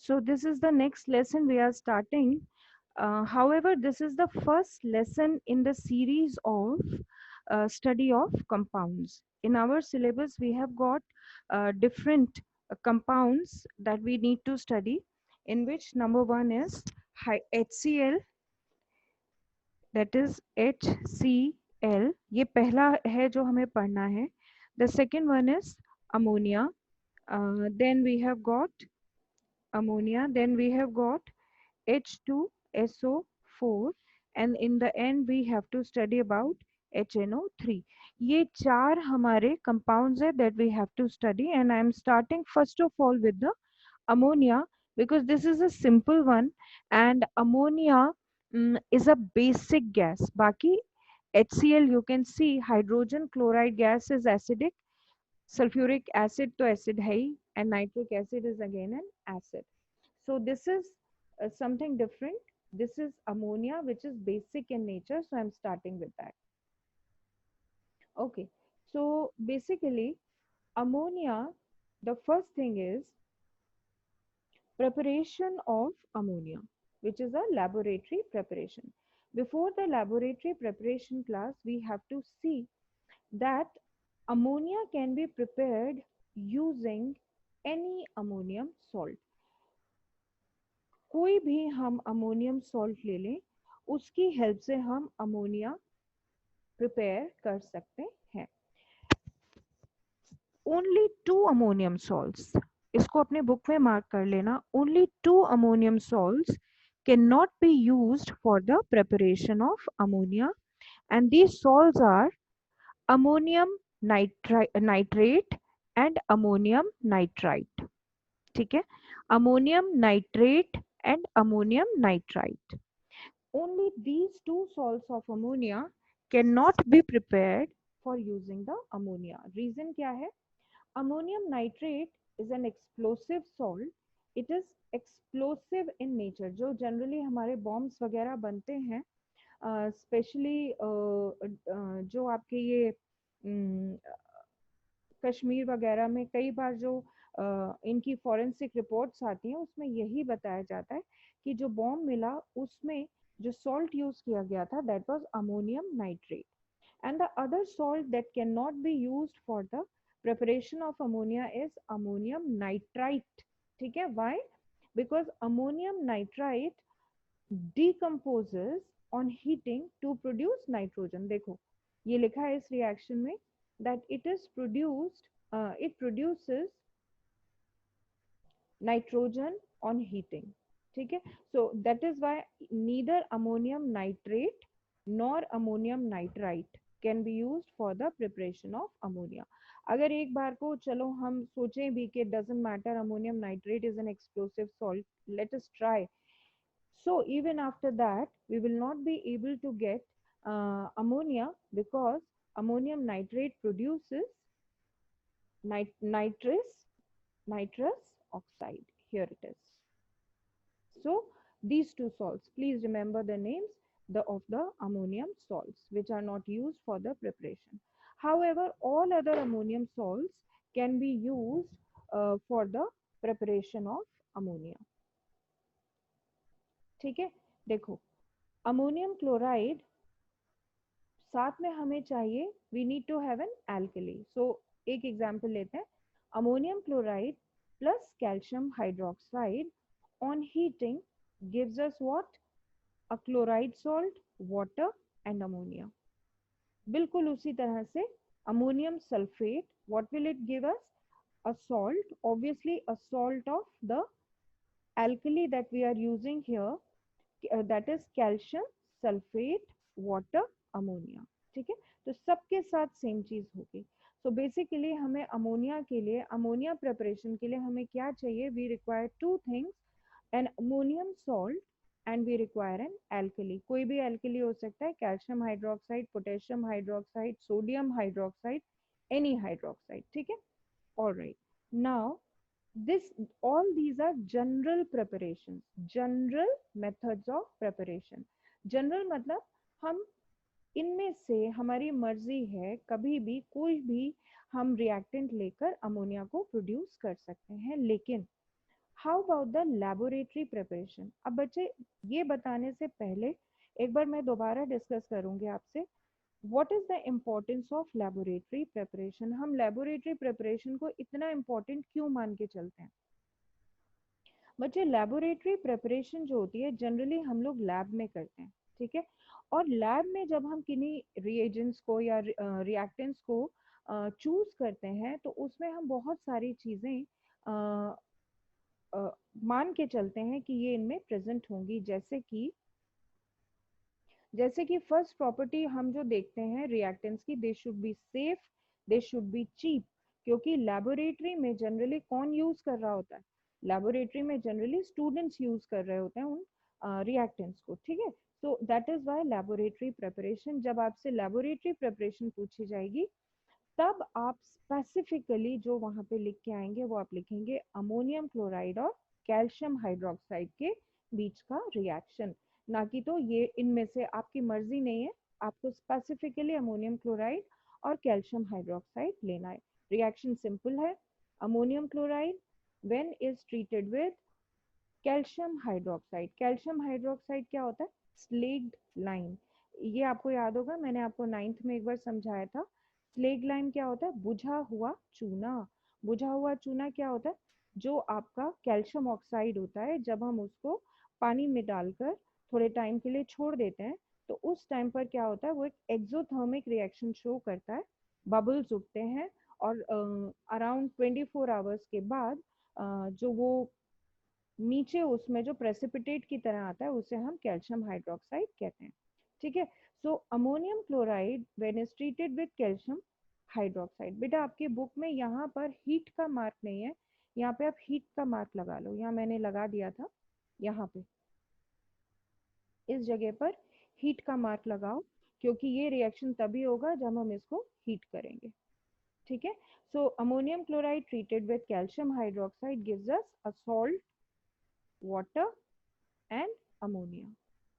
So this is the next lesson we are starting. However, this is the first lesson in the series of study of compounds. In our syllabus, we have got different compounds that we need to study, in which number one is HCl, that is HCl. ये पहला है जो हमें पढ़ना है. The second one is ammonia. Then we have got ammonia. Then we have got H2SO4, and in the end we have to study about HNO3. ये चार हमारे compounds है that we have to study, and I am starting first of all with the ammonia because this is a simple one, and ammonia is a basic gas. बाकी HCl you can see hydrogen chloride gas is acidic, sulfuric acid तो acid है ही, and nitric acid is again an acid. So this is something different. This is ammonia, which is basic in nature. So I'm starting with that. Okay. So basically, ammonia, the first thing is preparation of ammonia, which is a laboratory preparation. Before the laboratory preparation class, we have to see that ammonia can be prepared using any ammonium salt. कोई भी हम ammonium salt ले लें, उसकी help से हम ammonia prepare कर सकते हैं. ओनली 2 अमोनियम सॉल्ट्स, इसको अपने बुक में मार्क कर लेना. Only 2 ammonium salts can not be used for the preparation of ammonia, and these salts are ammonium nitrate and ammonium nitrite. ठीक है, ammonium nitrate and ammonium nitrite. Only these two salts of ammonia cannot be prepared for using the ammonia. Reason क्या है? Ammonium nitrate is an explosive salt. It is explosive in nature. जो generally हमारे bombs वगैरह बनते हैं, specially जो आपके ये कश्मीर वगैरह में कई बार जो इनकी फॉरेंसिक रिपोर्ट्स आती हैं, उसमें यही बताया जाता है कि जो बॉम्ब मिला उसमें जो सॉल्ट यूज किया गया था, that was ammonium nitrate. And the other salt that can not be used for the preparation of ammonia is ammonium nitrite. ठीक है, why? Because ammonium nitrite decomposes on heating to produce nitrogen. देखो ये लिखा है इस reaction में that it produces nitrogen on heating. ठीक है, so that is why neither ammonium nitrate nor ammonium nitrite can be used for the preparation of ammonia. अगर एक बार को चलो हम सोचें भी कि doesn't matter, ammonium nitrate is an explosive salt, let us try. So even after that, we will not be able to get ammonia because ammonium nitrate produces nitrous oxide. Here it is. So these two salts, please remember the names of the ammonium salts, which are not used for the preparation. However, all other ammonium salts can be used for the preparation of ammonia. ठीक है, देखो ammonium chloride साथ में हमें चाहिए, we need to have an alkali. So एक example लेते हैं, ammonium chloride plus calcium hydroxide on heating gives us what? A chloride salt, water and ammonia. बिल्कुल उसी तरह से ammonium sulphate, what will it give us? A salt, obviously a salt of the alkali that we are using here, that is calcium sulfate water ammonia. ठीक है, तो सबके साथ same चीज होगी. सो बेसिकली हमें अमोनिया के लिए, अमोनिया प्रिपरेशन के लिए हमें क्या चाहिए? We require two things, an ammonium salt and we require an alkali. कोई भी एल्कली हो सकता है, calcium hydroxide, potassium hydroxide, sodium hydroxide, any hydroxide. ठीक है, all right. Now all these are general preparations, general methods of preparation. general मतलब हम इनमें से हमारी मर्जी है, कभी भी कोई भी हम रिएक्टेंट लेकर अमोनिया को प्रोड्यूस कर सकते हैं. लेकिन how about the laboratory preparation. अब बच्चे ये बताने से पहले एक बार मैं दोबारा डिस्कस करूंगी आपसे, what is the importance of laboratory preparation. हम लैबोरेटरी प्रिपरेशन को इतना इम्पोर्टेंट क्यों मान के चलते हैं? बच्चे लेबोरेटरी प्रिपरेशन जो होती है जनरली हम लोग लैब में करते हैं, ठीक है। और लैब में जब हम किन्हीं रिएजेंट्स को या रिएक्टेंट्स को चूज करते हैं तो उसमें हम बहुत सारी चीजें मान के चलते हैं कि ये इनमें प्रेजेंट होंगी। जैसे कि फर्स्ट प्रॉपर्टी हम जो देखते हैं रिएक्टेंट्स की, they should be safe, they should be cheap. क्योंकि लेबोरेटरी में जनरली कौन यूज कर रहा होता है? लेबोरेटरी में जनरली स्टूडेंट्स यूज कर रहे होते हैं उन रिएक्टेंट्स को, ठीक है। So that is why laboratory preparation. जब आपसे लेबोरेटरी प्रिपरेशन पूछी जाएगी तब आप स्पेसिफिकली जो वहां पे लिख के आएंगे वो आप लिखेंगे अमोनियम क्लोराइड और कैल्शियम हाइड्रोक्साइड के बीच का रिएक्शन। ना कि तो ये इनमें से आपकी मर्जी नहीं है, आपको स्पेसिफिकली अमोनियम क्लोराइड और कैल्शियम हाइड्रोक्साइड लेना है। रिएक्शन सिंपल है। Ammonium chloride when is treated with calcium hydroxide. Calcium hydroxide क्या होता है? स्लेग्ड लाइम। ये आपको याद होगा, मैंने आपको 9th में एक बार समझाया था। स्लेग लाइम क्या होता है? बुझा हुआ चूना। बुझा हुआ चूना क्या होता है? जो आपका कैल्शियम ऑक्साइड होता है, जब हम उसको पानी में डालकर थोड़े टाइम के लिए छोड़ देते हैं तो उस टाइम पर क्या होता है, वो एक एक्सोथर्मिक रिएक्शन शो करता है, बबल्स उठते हैं और अराउंड 24 आवर्स के बाद जो वो नीचे उसमें जो प्रेसिपिटेट की तरह आता है उसे हम कैल्शियम हाइड्रोक्साइड कहते हैं, ठीक है। So ammonium chloride when is treated with calcium hydroxide. बेटा आपकी बुक में यहाँ पर हीट का मार्क नहीं है, यहाँ पे आप हीट का मार्क लगा लो। यहाँ मैंने लगा दिया था, यहाँ पे इस जगह पर हीट का मार्क लगाओ, क्योंकि ये रिएक्शन तभी होगा जब हम इसको हीट करेंगे, ठीक है। So ammonium chloride treated with calcium hydroxide gives us a salt, water and ammonia,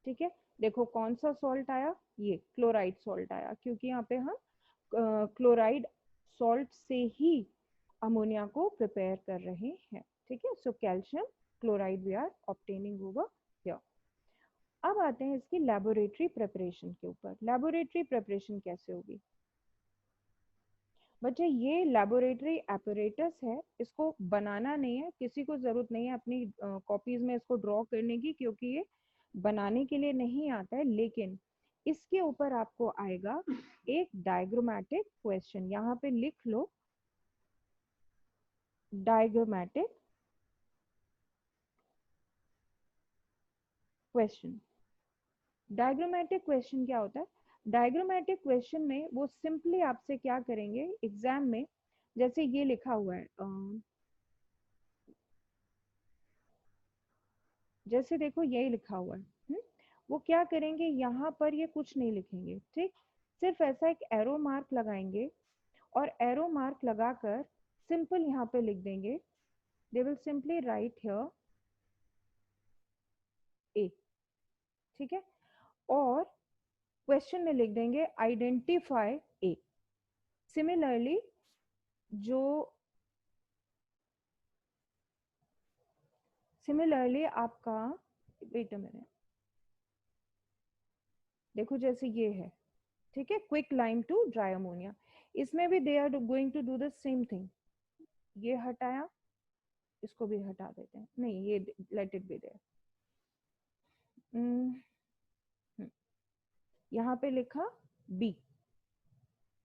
ठीक है। देखो कौन सा सॉल्ट आया? ये क्लोराइड सॉल्ट आया, क्योंकि यहाँ पे हम क्लोराइड सॉल्ट से ही अमोनिया को प्रिपेयर कर रहे हैं, ठीक है। So calcium chloride we are obtaining over here. अब आते हैं इसकी लेबोरेटरी प्रिपरेशन के ऊपर। लेबोरेटरी प्रिपरेशन कैसे होगी? बच्चे ये लेबोरेटरी एपरेटस है, इसको बनाना नहीं है, किसी को जरूरत नहीं है अपनी कॉपीज में इसको ड्रॉ करने की, क्योंकि ये बनाने के लिए नहीं आता है। लेकिन इसके ऊपर आपको आएगा एक डायग्रामेटिक क्वेश्चन, यहाँ पे लिख लो डायग्रामेटिक क्वेश्चन। डायग्रामेटिक क्वेश्चन क्या होता है? डायग्रामेटिक क्वेश्चन में वो सिंपली आपसे क्या करेंगे एग्जाम में, जैसे ये लिखा हुआ है, जैसे देखो यही लिखा हुआ है, वो क्या करेंगे, यहाँ पर ये कुछ नहीं लिखेंगे, ठीक। सिर्फ ऐसा एक एरो मार्क लगाएंगे और एरो मार्क लगाकर सिंपल यहाँ पे लिख देंगे, they will simply write here A, ठीक है। और क्वेश्चन में लिख देंगे आइडेंटिफाई ए। सिमिलरली जो आपका, वेट अ मिनट, देखो जैसे ये है, ठीक है, quick lime to dry ammonia, इसमें भी they are going to do the same thing. ये हटाया, इसको भी हटा देते हैं, नहीं ये लेट इट बी देयर। यहाँ पे लिखा बी,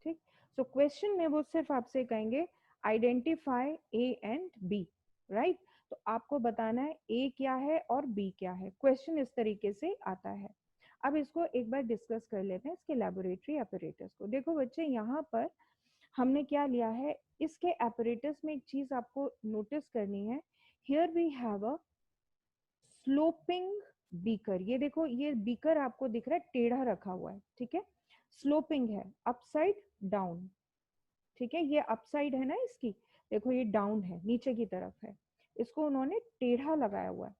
ठीक। सो क्वेश्चन में वो सिर्फ आपसे कहेंगे identify A and B, right. तो आपको बताना है ए क्या है और बी क्या है, क्वेश्चन इस तरीके से आता है। अब इसको एक बार डिस्कस कर लेते हैं, इसके लेबोरेटरी अपरेटस को। देखो बच्चे यहाँ पर हमने क्या लिया है, इसके apparatus में एक चीज आपको नोटिस करनी है, here we have a sloping beaker. ये देखो ये बीकर आपको दिख रहा है टेढ़ा रखा हुआ है, ठीक है, स्लोपिंग है, अपसाइड डाउन, ठीक है। ये अपसाइड है ना इसकी, देखो ये डाउन है, नीचे की तरफ है, इसको उन्होंने टेढ़ा लगाया हुआ है।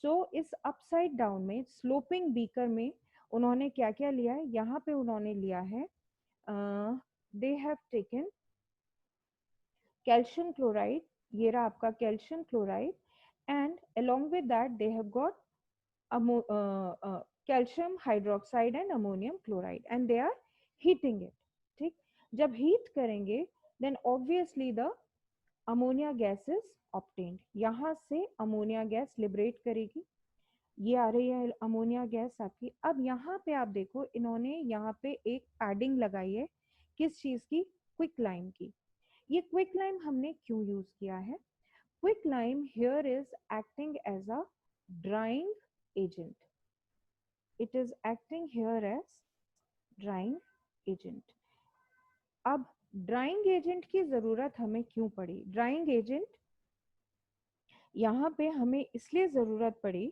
सो इस अपसाइड डाउन में स्लोपिंग बीकर में उन्होंने क्या क्या लिया है, यहाँ पे उन्होंने लिया है, they have taken calcium chloride, ये रहा आपका calcium chloride, along with that they have got calcium hydroxide and ammonium chloride and they are heating it. ठीक, जब हीट करेंगे then obviously the ammonia gas is obtained. यहाँ से ammonia gas liberate करेगी, ये आ रही है अमोनिया गैस आपकी। अब यहाँ पे आप देखो इन्होंने यहाँ पे एक पैडिंग लगाई है, किस चीज की? क्विक लाइम की। ये क्विक लाइम हमने क्यों यूज किया है? Quick lime here is acting as a drying agent, it is acting here as drying agent. अब ड्राइंग एजेंट की जरूरत हमें क्यों पड़ी? ड्राइंग एजेंट यहाँ पे हमें इसलिए जरूरत पड़ी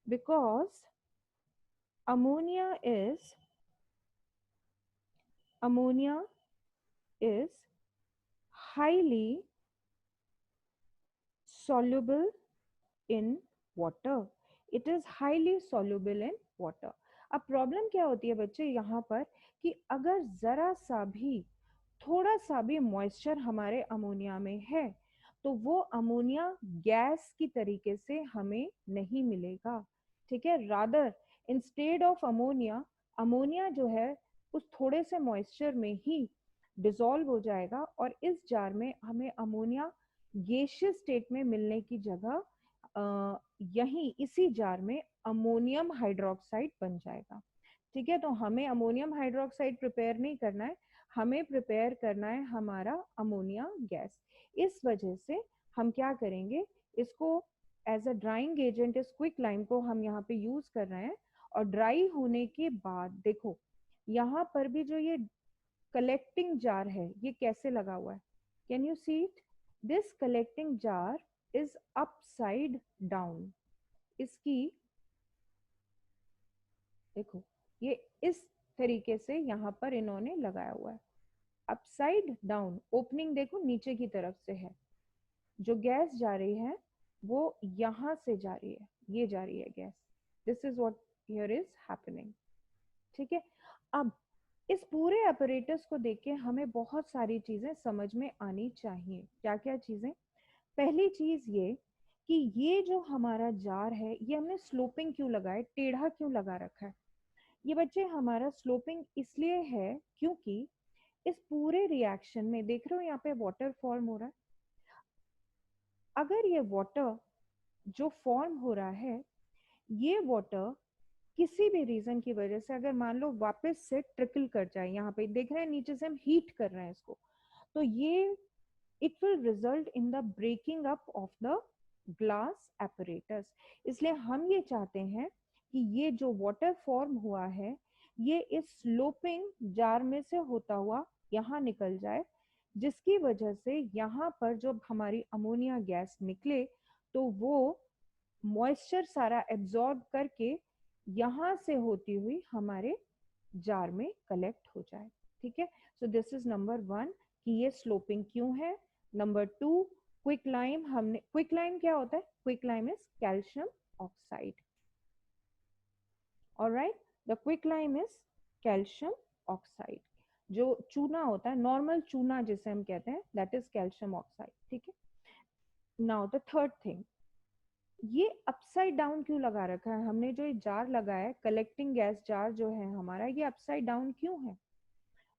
because ammonia is highly soluble in water. It is highly soluble in water. अब प्रॉब्लम क्या होती है बच्चे यहाँ पर कि अगर जरा सा भी थोड़ा सा भी मॉइस्चर हमारे अमोनिया में है तो वो अमोनिया गैस की तरीके से हमें नहीं मिलेगा। ठीक है, rather instead of ammonia, ammonia जो है उस थोड़े से मॉइस्चर में ही डिसॉल्व हो जाएगा और इस जार में हमें अमोनिया गैसियस स्टेट में मिलने की जगह यहीं इसी जार में अमोनियम हाइड्रोक्साइड बन जाएगा। ठीक है, तो हमें अमोनियम हाइड्रोक्साइड प्रिपेयर नहीं करना है, हमें प्रिपेयर करना है हमारा अमोनिया गैस। इस वजह से हम क्या करेंगे, इसको एज अ ड्राइंग एजेंट इस क्विक लाइम को हम यहाँ पे यूज कर रहे हैं। और ड्राई होने के बाद देखो यहाँ पर भी जो ये कलेक्टिंग जार है ये कैसे लगा हुआ है, can you see it? This collecting jar is upside down. इसकी देखो ये इस तरीके से यहाँ पर इन्होंने लगाया हुआ है, अपसाइड डाउन। ओपनिंग देखो नीचे की तरफ से है, जो गैस जा रही है वो यहां से जा रही है, ये जा रही है gas. This is what here is happening. ठीक है, अब इस पूरे अपरेटस को देख के हमें बहुत सारी चीजें समझ में आनी चाहिए। क्या क्या चीजें? पहली चीज ये कि ये जो हमारा जार है ये हमने स्लोपिंग क्यों लगाया, टेढ़ा क्यों लगा रखा है? ये बच्चे हमारा स्लोपिंग इसलिए है क्योंकि इस पूरे रिएक्शन में देख रहे हो यहाँ पे वाटर फॉर्म हो रहा है। अगर ये वाटर जो फॉर्म हो रहा है, ये वाटर किसी भी रीजन की वजह से अगर मान लो वापस से ट्रिकल कर जाए, यहाँ पे देख रहे हैं नीचे से हम हीट कर रहे हैं इसको, तो ये it will result in the breaking up of the glass apparatus। इसलिए हम ये चाहते हैं कि ये जो वाटर फॉर्म हुआ है ये इस स्लोपिंग जार में से होता हुआ यहाँ निकल जाए, जिसकी वजह से यहाँ पर जब हमारी अमोनिया गैस निकले तो वो मॉइस्चर सारा एब्जॉर्ब करके यहाँ से होती हुई हमारे जार में कलेक्ट हो जाए। ठीक है, सो दिस इज नंबर 1 कि ये स्लोपिंग क्यों है। Number 2, quick lime. हमने क्विक लाइम क्या होता है? Quick lime is calcium oxide. Alright, the quicklime is calcium oxide. जो चूना होता है, नॉर्मल चूना जिसे हम कहते हैं, दैट इज कैल्शियम ऑक्साइड। ठीक है, नाउ द थर्ड थिंग, ये अपसाइड डाउन क्यों लगा रखा है हमने? जो ये जार लगाया है, कलेक्टिंग गैस जार जो है हमारा, ये अपसाइड डाउन क्यों है?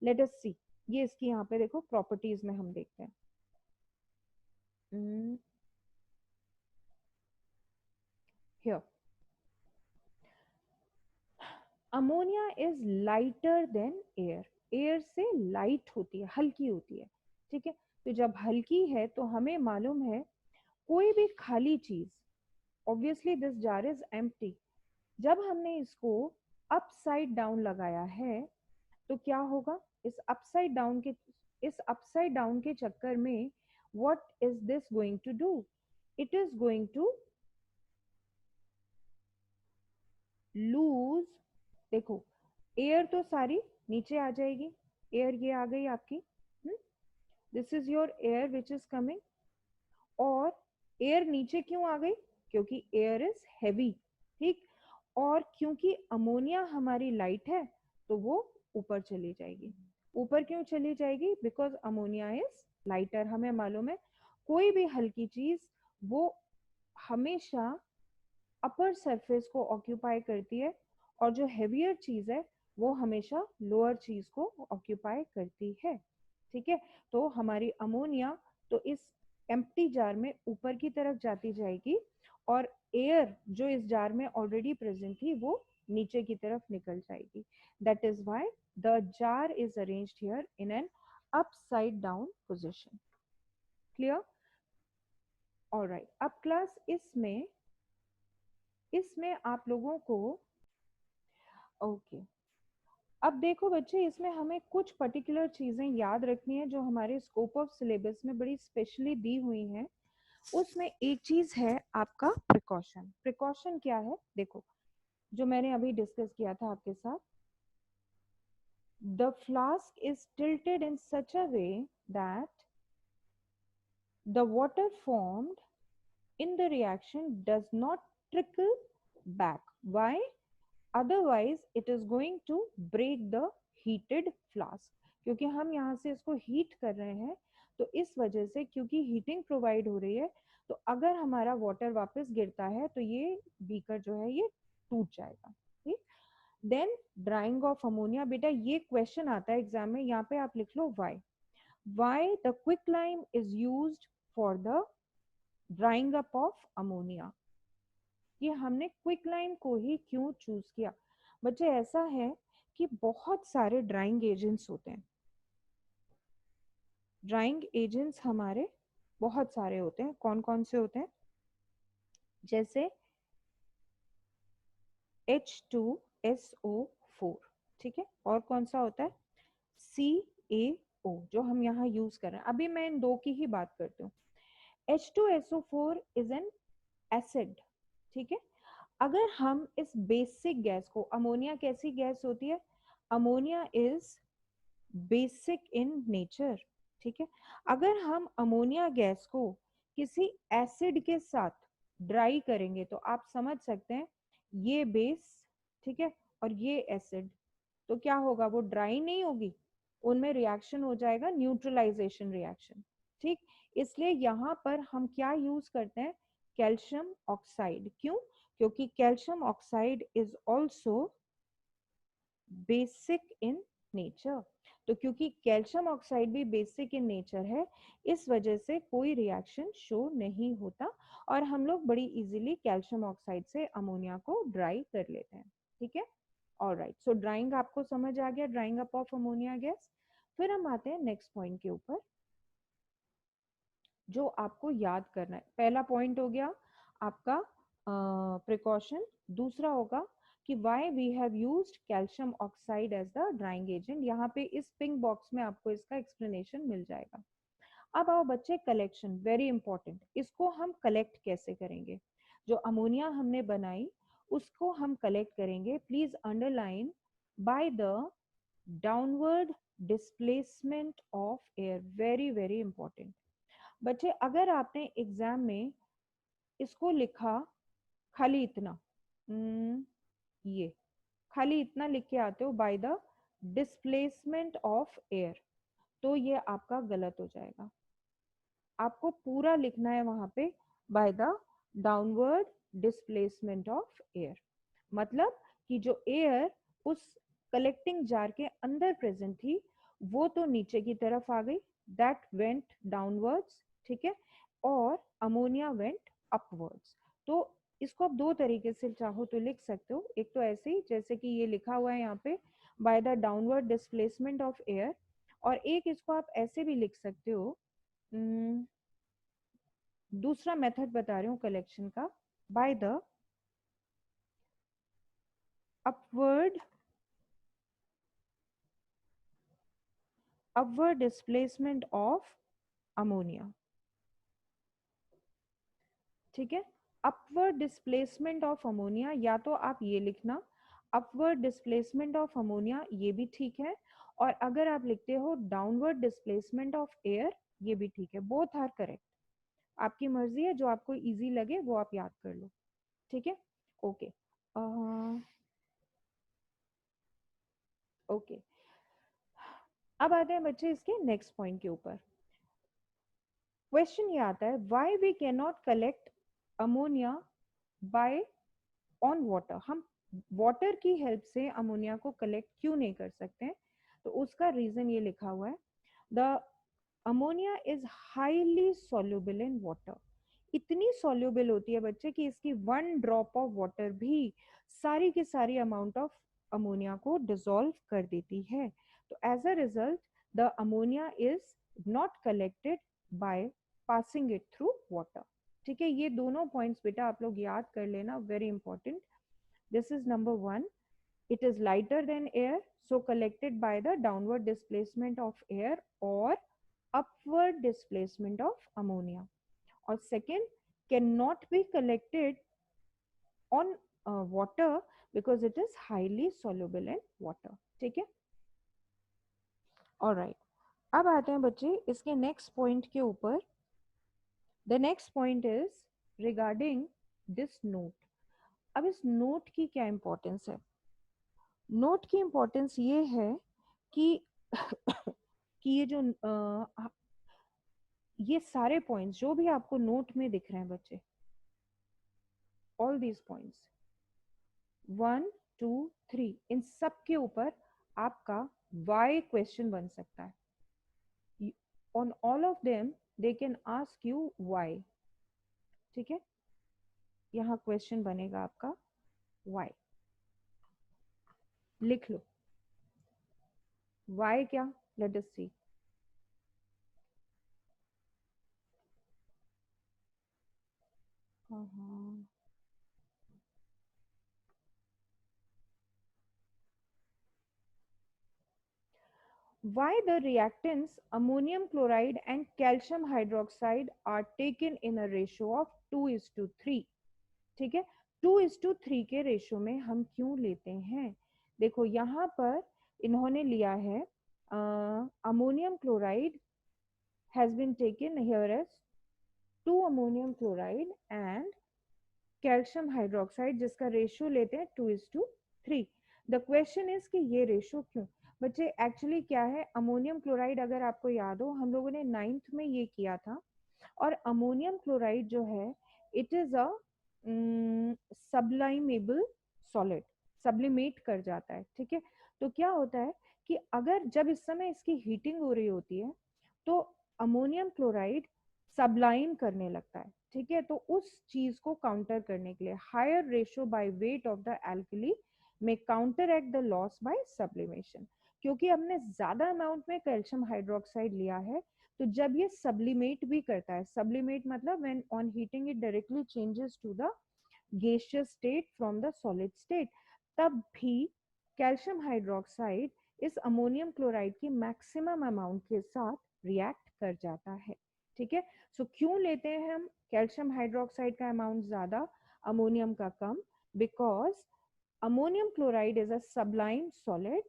लेट अस सी। ये इसकी यहाँ पे देखो प्रॉपर्टीज में हम देखते हैं। Here ammonia is lighter than air. Air से लाइट होती है, हल्की होती है। ठीक है, तो जब हल्की है तो हमें मालूम है कोई भी खाली चीज, obviously this jar is empty, जब हमने इसको अपसाइड डाउन लगाया है तो क्या होगा? इस अपसाइड डाउन के चक्कर में what is this going to do? It is going to lose. देखो एयर तो सारी नीचे आ जाएगी, एयर ये आ गई आपकी, this is your air which is coming. और एयर नीचे क्यों आ गई? क्योंकि एयर इज हैवी। ठीक, और क्योंकि अमोनिया हमारी लाइट है तो वो ऊपर चली जाएगी। ऊपर क्यों चली जाएगी? Because ammonia is lighter. हमें मालूम है कोई भी हल्की चीज वो हमेशा अपर सरफेस को ऑक्यूपाई करती है और जो हेवियर चीज है वो हमेशा लोअर चीज को ऑक्यूपाई करती है। ठीक है, तो हमारी अमोनिया तो इस एम्प्टी जार में ऊपर की तरफ जाती जाएगी और एयर जो इस जार में ऑलरेडी प्रेजेंट थी वो नीचे की तरफ निकल जाएगी। That is why the jar is arranged here in an upside down position. Clear? Alright, अब क्लास इसमें आप लोगों को ओके अब देखो बच्चे, इसमें हमें कुछ पर्टिकुलर चीजें याद रखनी है जो हमारे स्कोप ऑफ सिलेबस में बड़ी स्पेशली दी हुई हैं। उसमें एक चीज है आपका प्रिकॉशन। प्रिकॉशन क्या है? देखो, जो मैंने अभी डिस्कस किया था आपके साथ, the flask is tilted in such a way that the water formed in the reaction does not trickle back. Why? Otherwise it is going to break the heated flask. क्योंकि हम यहाँ से इसको हीट कर रहे हैं, तो इस वजह से क्योंकि हीटिंग प्रोवाइड हो रही है, तो अगर हमारा वाटर वापस गिरता है तो ये बीकर जो है ये टूट जाएगा। ठीक, देन ड्राइंग ऑफ अमोनिया। बेटा ये क्वेश्चन आता है एग्जाम में, यहाँ पे आप लिख लो why the quicklime is used for the drawing up of ammonia. ये हमने क्विक लाइम को ही क्यों चूज किया? बच्चे ऐसा है कि बहुत सारे ड्राइंग एजेंट्स होते हैं। ड्राइंग एजेंट्स हमारे बहुत सारे होते हैं। कौन कौन से होते हैं? जैसे H2SO4, ठीक है, और कौन सा होता है? CaO, जो हम यहाँ यूज कर रहे हैं। अभी मैं इन दो की ही बात करती हूँ। H2SO4 is an acid. ठीक है, अगर हम इस बेसिक गैस को, अमोनिया कैसी गैस होती है? Ammonia is basic in nature. ठीक है, अगर हम अमोनिया गैस को किसी एसिड के साथ ड्राई करेंगे तो आप समझ सकते हैं ये बेस, ठीक है, और ये एसिड, तो क्या होगा? वो ड्राई नहीं होगी, उनमें रिएक्शन हो जाएगा, न्यूट्रलाइजेशन रिएक्शन। ठीक, इसलिए यहाँ पर हम क्या यूज करते हैं? Calcium oxide. क्यों? क्योंकि calcium oxide is also basic in nature. तो क्योंकि कैल्शियम ऑक्साइड भी बेसिक इन नेचर है, इस वजह से कोई रिएक्शन शो नहीं होता और हम लोग बड़ी इजीली कैल्शियम ऑक्साइड से अमोनिया को ड्राई कर लेते हैं। ठीक है, ऑलराइट, सो ड्राइंग आपको समझ आ गया, drawing up of ammonia gas. फिर हम आते हैं नेक्स्ट पॉइंट के ऊपर जो आपको याद करना है। पहला पॉइंट हो गया आपका प्रिकॉशन। दूसरा होगा कि why we have used calcium oxide as the drying agent. यहाँ पे इस पिंक बॉक्स में आपको इसका एक्सप्लेनेशन मिल जाएगा। अब आओ बच्चे, कलेक्शन वेरी इंपॉर्टेंट। इसको हम कलेक्ट कैसे करेंगे? जो अमोनिया हमने बनाई उसको हम कलेक्ट करेंगे। Please underline, by the downward displacement of air. Very very important बच्चे। अगर आपने एग्जाम में इसको लिखा खाली इतना, ये खाली इतना लिख के आते हो by the displacement of air, तो ये आपका गलत हो जाएगा। आपको पूरा लिखना है वहां पे by the downward displacement of air. मतलब कि जो एयर उस कलेक्टिंग जार के अंदर प्रेजेंट थी वो तो नीचे की तरफ आ गई, दैट वेंट डाउनवर्ड्स। ठीक है, और अमोनिया वेंट अपवर्ड्स। तो इसको आप दो तरीके से चाहो तो लिख सकते हो। एक तो ऐसे ही जैसे कि ये लिखा हुआ है यहाँ पे, by the downward displacement of air, और एक इसको आप ऐसे भी लिख सकते हो। दूसरा मेथड बता रही हूँ कलेक्शन का, by the upward displacement of ammonia. ठीक है, अपवर्ड डिस्प्लेसमेंट ऑफ अमोनिया, या तो आप ये लिखना अपवर्ड डिस्प्लेसमेंट ऑफ अमोनिया, ये भी ठीक है। और अगर आप लिखते हो डाउनवर्ड डिस्प्लेसमेंट ऑफ एयर, ये भी ठीक है। बोथ आर करेक्ट, आपकी मर्जी है, जो आपको इजी लगे वो आप याद कर लो। ठीक है, ओके ओके। अब आते हैं बच्चे इसके नेक्स्ट पॉइंट के ऊपर। क्वेश्चन ये आता है, why we can not collect ammonia by on water, हम वाटर की हेल्प से अमोनिया को कलेक्ट क्यों नहीं कर सकते हैं? तो उसका रीजन ये लिखा हुआ है, the ammonia is highly soluble in water. इतनी सॉल्युबल होती है बच्चे कि इसकी 1 ड्रॉप ऑफ वाटर भी सारी की सारी अमाउंट ऑफ अमोनिया को डिसॉल्व कर देती है। तो as a result the ammonia is not collected by passing it through water. ठीक है, ये दोनों पॉइंट्स बेटा आप लोग याद कर लेना, very important. This is number 1, it is lighter than air, so collected by the downward displacement of air or upward displacement of ammonia. Or second, cannot be collected on water because it is highly soluble in water. ठीक है, alright, अब आते हैं बच्चे इसके next point के ऊपर। The next point is regarding this note. अब इस नोट की क्या इंपॉर्टेंस है? नोट की इंपॉर्टेंस ये है कि कि ये जो ये सारे पॉइंट्स जो भी आपको नोट में दिख रहे हैं बच्चे, ऑल दीज पॉइंट्स 1 2 3, इन सब के ऊपर आपका वाई क्वेश्चन बन सकता है। On all of them they can ask you why. ठीक है, यहाँ क्वेश्चन बनेगा आपका वाई, लिख लो वाई क्या, let us see. Why the reactants ammonium chloride and calcium hydroxide are taken in a ratio of 2:3? ठीक है, 2:3 के रेशो में हम क्यों लेते हैं? देखो यहाँ पर इन्होंने लिया है ammonium chloride has been taken here as 2 ammonium chloride and calcium hydroxide, जिसका रेशियो लेते हैं 2:3। द क्वेश्चन इज कि ये रेशियो क्यों? बच्चे एक्चुअली क्या है, अमोनियम क्लोराइड अगर आपको याद हो हम लोगों ने 9th में ये किया था, और अमोनियम क्लोराइड जो है it is a sublimable solid, sublimate कर जाता है। ठीक है, तो क्या होता है कि अगर जब इस समय इसकी हीटिंग हो रही होती है तो अमोनियम क्लोराइड सबलाइम करने लगता है। ठीक है, तो उस चीज को काउंटर करने के लिए higher ratio by weight of the alkali में counteract the loss by sublimation. क्योंकि हमने ज्यादा अमाउंट में कैल्शियम हाइड्रोक्साइड लिया है, तो जब ये सब्लिमेट भी करता है, सब्लिमेट मतलब when on heating it directly changes to the gaseous state from the solid state, तब भी कैल्शियम हाइड्रोक्साइड इस अमोनियम क्लोराइड की मैक्सिमम अमाउंट के साथ रिएक्ट कर जाता है। ठीक है, सो क्यों लेते हैं हम कैल्शियम हाइड्रोक्साइड का अमाउंट ज्यादा, अमोनियम का कम? Because ammonium chloride is a sublime solid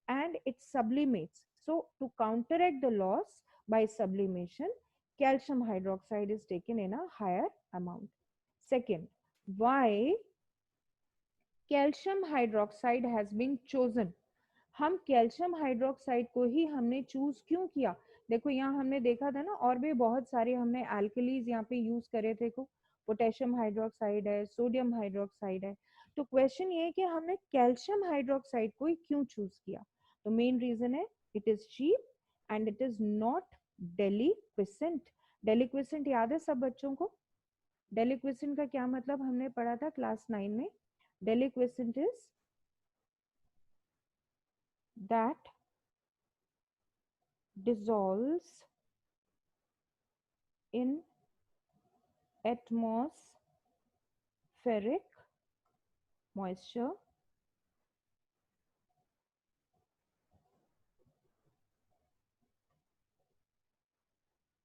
and it sublimates. So to counteract the loss by sublimation, calcium hydroxide is taken in a higher amount. Second, why calcium hydroxide has been chosen? हम calcium hydroxide को ही हमने choose क्यों किया? देखो यहाँ हमने देखा था ना, और भी बहुत सारे हमने एल्कलीज यहाँ पे यूज करे थे, को पोटेशियम हाइड्रोक्साइड है, सोडियम हाइड्रोक्साइड है। तो क्वेश्चन ये है कि हमने कैल्शियम हाइड्रोक्साइड को ही क्यों चूज किया? तो मेन रीजन है it is cheap and it is not deliquescent. Deliquescent याद है सब बच्चों को? डेलिक्विसेंट का क्या मतलब हमने पढ़ा था क्लास 9 में? डेलिक्विसेंट is that dissolves in atmospheric moisture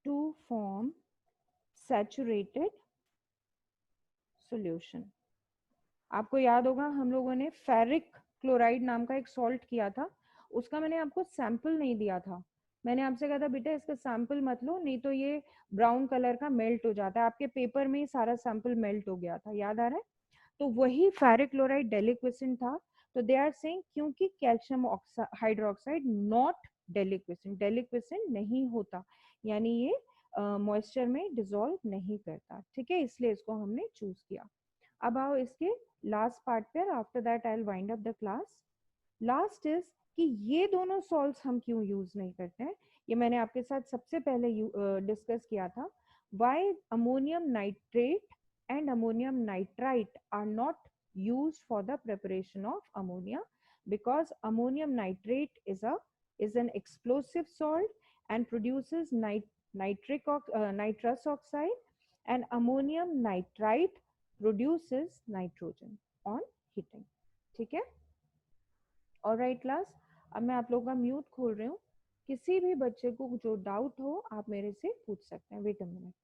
to form saturated solution. आपको याद होगा हम लोगों ने फेरिक क्लोराइड नाम का एक सॉल्ट किया था, उसका मैंने आपको सैंपल नहीं दिया था। मैंने आपसे कहा था बेटा इसका सैंपल मत लो, नहीं तो ये ब्राउन कलर का मेल्ट हो जाता है। आपके पेपर में ही सारा सैंपल मेल्ट हो गया था, याद आ रहा है? तो वही फेरिक क्लोराइड डेलिक्विसेंट था। तो दे आर सेइंग क्योंकि कैल्शियम हाइड्रोक्साइड नॉट डेलिक्विसेंट, डेलिक्विसेंट नहीं होता, यानी ये मॉइस्चर में डिसॉल्व नहीं करता, ठीक है, इसलिए इसको हमने चूज किया। अब आओ इसके लास्ट पार्ट पर, after that I will wind up the class. Last is कि ये दोनों सॉल्ट्स हम क्यों यूज नहीं करते हैं, ये मैंने आपके साथ सबसे पहले डिस्कस किया था। Why ammonium nitrate and ammonium nitrite are not used for the preparation of ammonia, because ammonium nitrate is an explosive salt and produces nitrous oxide, and ammonium nitrite produces nitrogen on heating, ठीक है। Alright class, अब मैं आप लोगों का mute खोल रही हूँ, किसी भी बच्चे को जो डाउट हो आप मेरे से पूछ सकते हैं। Wait a minute.